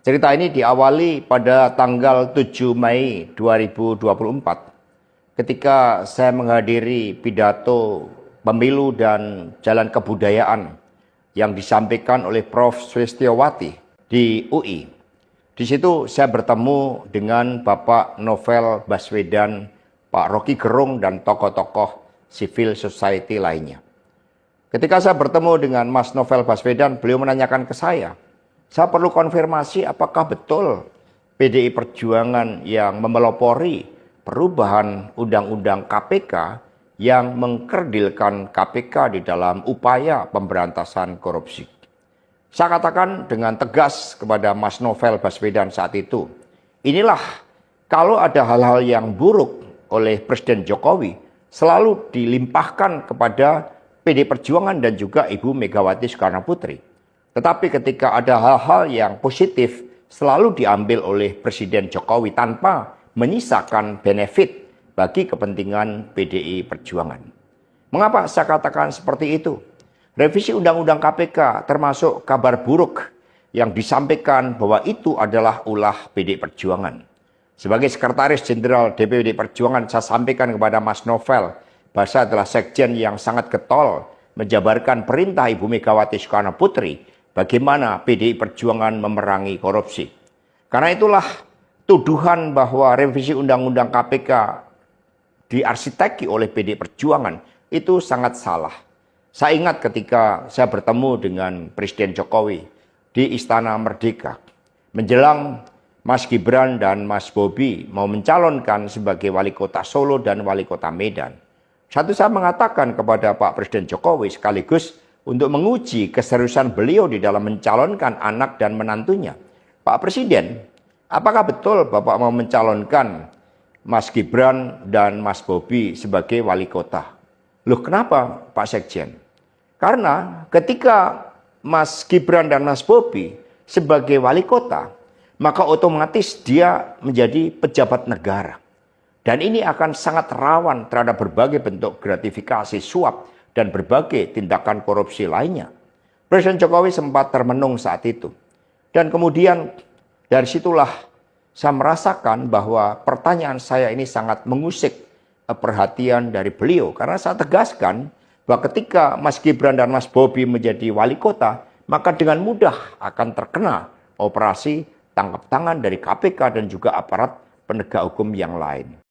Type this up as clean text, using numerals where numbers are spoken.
Cerita ini diawali pada tanggal 7 Mei 2024 ketika saya menghadiri pidato pemilu dan jalan kebudayaan yang disampaikan oleh Prof. Sulistyowati di UI. Di situ saya bertemu dengan Bapak Novel Baswedan, Pak Rocky Gerung, dan tokoh-tokoh civil society lainnya. Ketika saya bertemu dengan Mas Novel Baswedan, beliau menanyakan ke saya perlu konfirmasi apakah betul PDI Perjuangan yang memelopori perubahan Undang-Undang KPK yang mengkerdilkan KPK di dalam upaya pemberantasan korupsi. Saya katakan dengan tegas kepada Mas Novel Baswedan saat itu, inilah kalau ada hal-hal yang buruk oleh Presiden Jokowi selalu dilimpahkan kepada PDI Perjuangan dan juga Ibu Megawati Soekarno Putri. Tetapi ketika ada hal-hal yang positif selalu diambil oleh Presiden Jokowi tanpa menyisakan benefit bagi kepentingan PDI Perjuangan. Mengapa saya katakan seperti itu? Revisi Undang-Undang KPK termasuk kabar buruk yang disampaikan bahwa itu adalah ulah PDI Perjuangan. Sebagai Sekretaris Jenderal DPD Perjuangan, saya sampaikan kepada Mas Novel bahwa saya adalah sekjen yang sangat getol menjabarkan perintah Ibu Megawati Soekarno Putri bagaimana PDI Perjuangan memerangi korupsi. Karena itulah tuduhan bahwa revisi Undang-Undang KPK diarsiteki oleh PDI Perjuangan itu sangat salah. Saya ingat ketika saya bertemu dengan Presiden Jokowi di Istana Merdeka. Menjelang Mas Gibran dan Mas Bobi mau mencalonkan sebagai wali kota Solo dan wali kota Medan. Saya mengatakan kepada Pak Presiden Jokowi sekaligus untuk menguji keseriusan beliau di dalam mencalonkan anak dan menantunya. Pak Presiden, apakah betul Bapak mau mencalonkan Mas Gibran dan Mas Bobi sebagai wali kota? Loh, kenapa Pak Sekjen? Karena ketika Mas Gibran dan Mas Bobi sebagai wali kota, maka otomatis dia menjadi pejabat negara. Dan ini akan sangat rawan terhadap berbagai bentuk gratifikasi, suap, dan berbagai tindakan korupsi lainnya. Presiden Jokowi sempat termenung saat itu. Dan kemudian dari situlah saya merasakan bahwa pertanyaan saya ini sangat mengusik perhatian dari beliau. Karena saya tegaskan bahwa ketika Mas Gibran dan Mas Bobi menjadi wali kota, maka dengan mudah akan terkena operasi tangkap tangan dari KPK dan juga aparat penegak hukum yang lain.